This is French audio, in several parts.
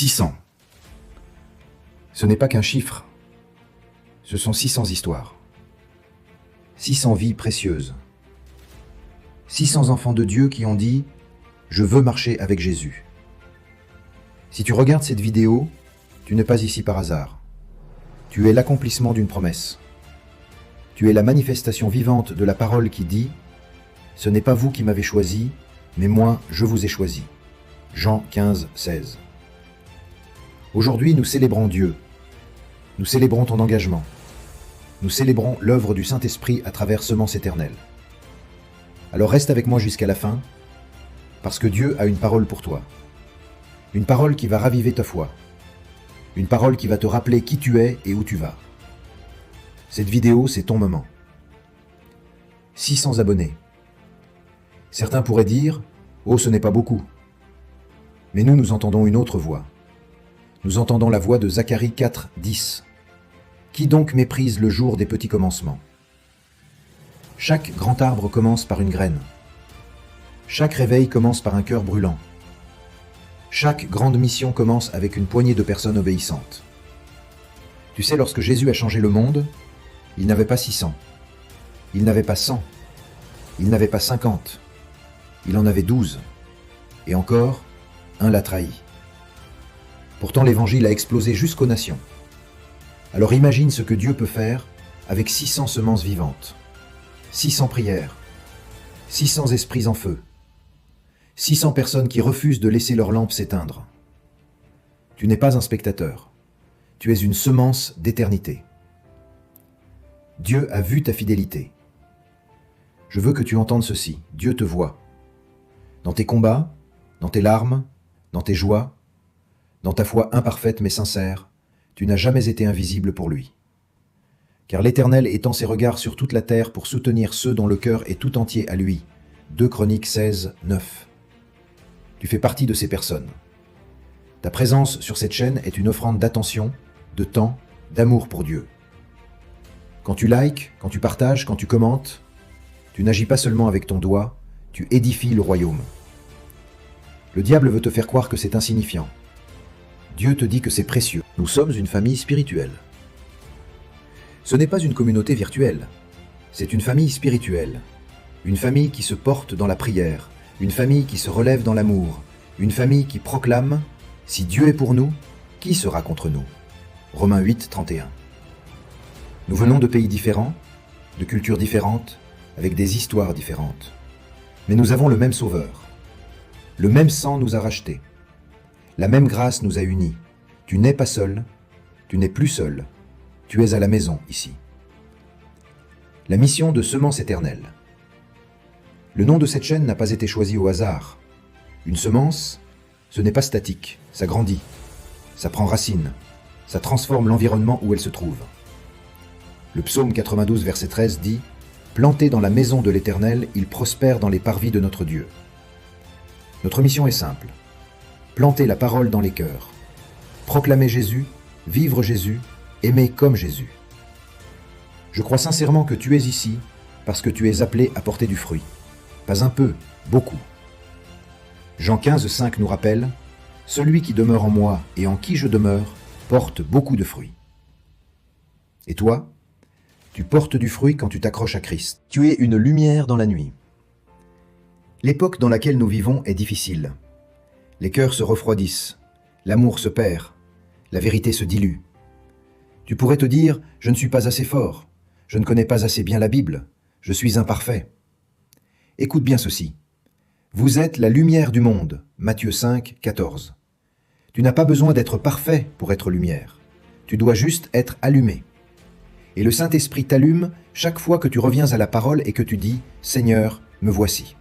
600. Ce n'est pas qu'un chiffre. Ce sont 600 histoires. 600 vies précieuses. 600 enfants de Dieu qui ont dit « Je veux marcher avec Jésus ». Si tu regardes cette vidéo, tu n'es pas ici par hasard. Tu es l'accomplissement d'une promesse. Tu es la manifestation vivante de la parole qui dit « Ce n'est pas vous qui m'avez choisi, mais moi je vous ai choisi ». Jean 15, 16. Aujourd'hui, nous célébrons Dieu. Nous célébrons ton engagement. Nous célébrons l'œuvre du Saint-Esprit à travers Semence éternelle. Alors reste avec moi jusqu'à la fin, parce que Dieu a une parole pour toi. Une parole qui va raviver ta foi. Une parole qui va te rappeler qui tu es et où tu vas. Cette vidéo, c'est ton moment. 600 abonnés. Certains pourraient dire « Oh, ce n'est pas beaucoup ». Mais nous entendons une autre voix. Nous entendons la voix de Zacharie 4, 10. Qui donc méprise le jour des petits commencements? Chaque grand arbre commence par une graine. Chaque réveil commence par un cœur brûlant. Chaque grande mission commence avec une poignée de personnes obéissantes. Tu sais, lorsque Jésus a changé le monde, il n'avait pas 600. Il n'avait pas 100. Il n'avait pas 50. Il en avait 12. Et encore, un l'a trahi. Pourtant, l'évangile a explosé jusqu'aux nations. Alors imagine ce que Dieu peut faire avec 600 semences vivantes, 600 prières, 600 esprits en feu, 600 personnes qui refusent de laisser leur lampe s'éteindre. Tu n'es pas un spectateur, tu es une semence d'éternité. Dieu a vu ta fidélité. Je veux que tu entendes ceci, Dieu te voit. Dans tes combats, dans tes larmes, dans tes joies, dans ta foi imparfaite mais sincère, tu n'as jamais été invisible pour lui. Car l'Éternel étend ses regards sur toute la terre pour soutenir ceux dont le cœur est tout entier à lui. 2 Chroniques 16, 9. Tu fais partie de ces personnes. Ta présence sur cette chaîne est une offrande d'attention, de temps, d'amour pour Dieu. Quand tu likes, quand tu partages, quand tu commentes, tu n'agis pas seulement avec ton doigt, tu édifies le royaume. Le diable veut te faire croire que c'est insignifiant. Dieu te dit que c'est précieux. Nous sommes une famille spirituelle. Ce n'est pas une communauté virtuelle, c'est une famille spirituelle. Une famille qui se porte dans la prière, une famille qui se relève dans l'amour, une famille qui proclame « Si Dieu est pour nous, qui sera contre nous ?» Romains 8, 31. Nous venons de pays différents, de cultures différentes, avec des histoires différentes. Mais nous avons le même Sauveur. Le même sang nous a rachetés. La même grâce nous a unis. Tu n'es pas seul, tu n'es plus seul, tu es à la maison ici. La mission de Semence éternelle. Le nom de cette chaîne n'a pas été choisi au hasard. Une semence, ce n'est pas statique, ça grandit, ça prend racine, ça transforme l'environnement où elle se trouve. Le psaume 92, verset 13 dit « Planté dans la maison de l'Éternel, il prospère dans les parvis de notre Dieu ». Notre mission est simple. Planter la parole dans les cœurs. Proclamer Jésus, vivre Jésus, aimer comme Jésus. Je crois sincèrement que tu es ici parce que tu es appelé à porter du fruit. Pas un peu, beaucoup. Jean 15, 5 nous rappelle « Celui qui demeure en moi et en qui je demeure porte beaucoup de fruits. » Et toi, tu portes du fruit quand tu t'accroches à Christ. Tu es une lumière dans la nuit. L'époque dans laquelle nous vivons est difficile. Les cœurs se refroidissent, l'amour se perd, la vérité se dilue. Tu pourrais te dire « Je ne suis pas assez fort, je ne connais pas assez bien la Bible, je suis imparfait ». Écoute bien ceci. Vous êtes la lumière du monde, Matthieu 5, 14. Tu n'as pas besoin d'être parfait pour être lumière. Tu dois juste être allumé. Et le Saint-Esprit t'allume chaque fois que tu reviens à la parole et que tu dis « Seigneur, me voici ».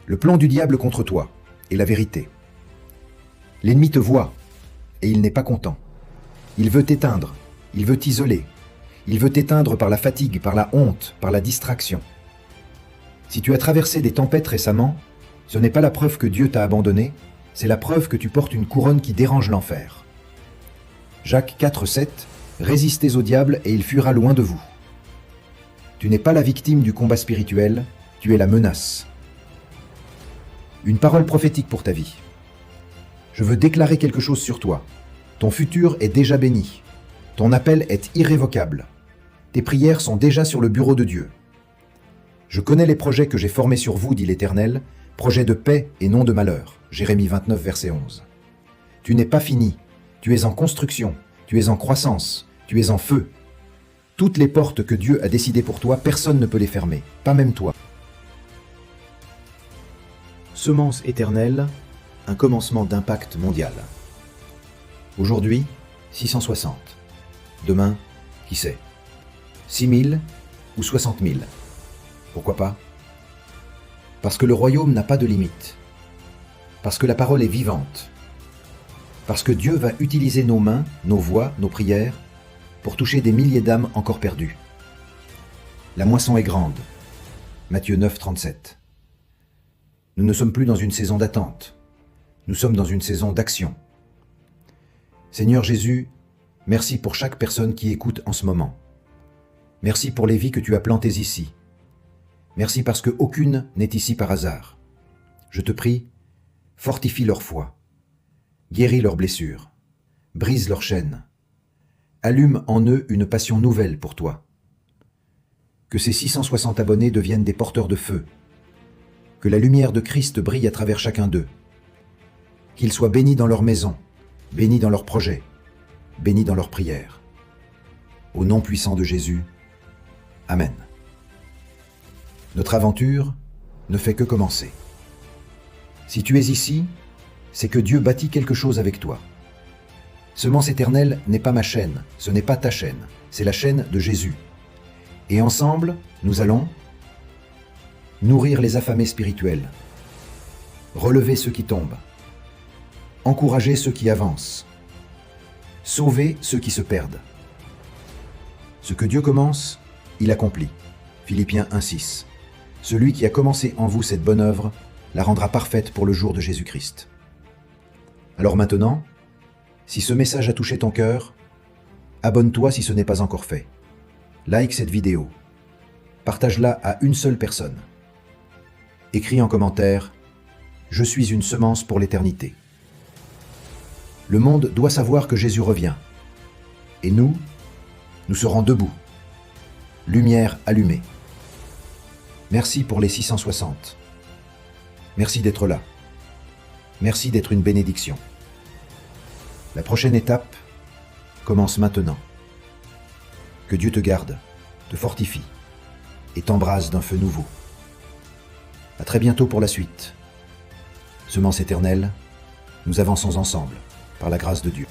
Le plan du diable contre toi est la vérité. L'ennemi te voit et il n'est pas content. Il veut t'éteindre, il veut t'isoler, il veut t'éteindre par la fatigue, par la honte, par la distraction. Si tu as traversé des tempêtes récemment, ce n'est pas la preuve que Dieu t'a abandonné, c'est la preuve que tu portes une couronne qui dérange l'enfer. Jacques 4, 7, résistez au diable et il fuira loin de vous. Tu n'es pas la victime du combat spirituel, tu es la menace. Une parole prophétique pour ta vie. Je veux déclarer quelque chose sur toi. Ton futur est déjà béni. Ton appel est irrévocable. Tes prières sont déjà sur le bureau de Dieu. Je connais les projets que j'ai formés sur vous, dit l'Éternel, projets de paix et non de malheur. Jérémie 29, verset 11. Tu n'es pas fini. Tu es en construction. Tu es en croissance. Tu es en feu. Toutes les portes que Dieu a décidées pour toi, personne ne peut les fermer, pas même toi. Semence éternelle, un commencement d'impact mondial. Aujourd'hui, 660. Demain, qui sait 6 000 ou 60 000. Pourquoi pas? Parce que le royaume n'a pas de limite. Parce que la parole est vivante. Parce que Dieu va utiliser nos mains, nos voix, nos prières, pour toucher des milliers d'âmes encore perdues. La moisson est grande. Matthieu 9, 37. Nous ne sommes plus dans une saison d'attente. Nous sommes dans une saison d'action. Seigneur Jésus, merci pour chaque personne qui écoute en ce moment. Merci pour les vies que tu as plantées ici. Merci parce qu'aucune n'est ici par hasard. Je te prie, fortifie leur foi, guéris leurs blessures, brise leurs chaînes, allume en eux une passion nouvelle pour toi. Que ces 660 abonnés deviennent des porteurs de feu, que la lumière de Christ brille à travers chacun d'eux, qu'ils soient bénis dans leur maison, bénis dans leurs projets, bénis dans leurs prières. Au nom puissant de Jésus, Amen. Notre aventure ne fait que commencer. Si tu es ici, c'est que Dieu bâtit quelque chose avec toi. Semence éternelle n'est pas ma chaîne, ce n'est pas ta chaîne, c'est la chaîne de Jésus. Et ensemble, nous allons nourrir les affamés spirituels, relever ceux qui tombent, encourager ceux qui avancent, sauver ceux qui se perdent. Ce que Dieu commence, il accomplit. Philippiens 1,6. Celui qui a commencé en vous cette bonne œuvre la rendra parfaite pour le jour de Jésus-Christ. Alors maintenant, si ce message a touché ton cœur, abonne-toi si ce n'est pas encore fait. Like cette vidéo. Partage-la à une seule personne. Écris en commentaire « Je suis une semence pour l'éternité ». Le monde doit savoir que Jésus revient. Et nous serons debout. Lumière allumée. Merci pour les 660. Merci d'être là. Merci d'être une bénédiction. La prochaine étape commence maintenant. Que Dieu te garde, te fortifie et t'embrase d'un feu nouveau. À très bientôt pour la suite. Semence éternelle, nous avançons ensemble, par la grâce de Dieu.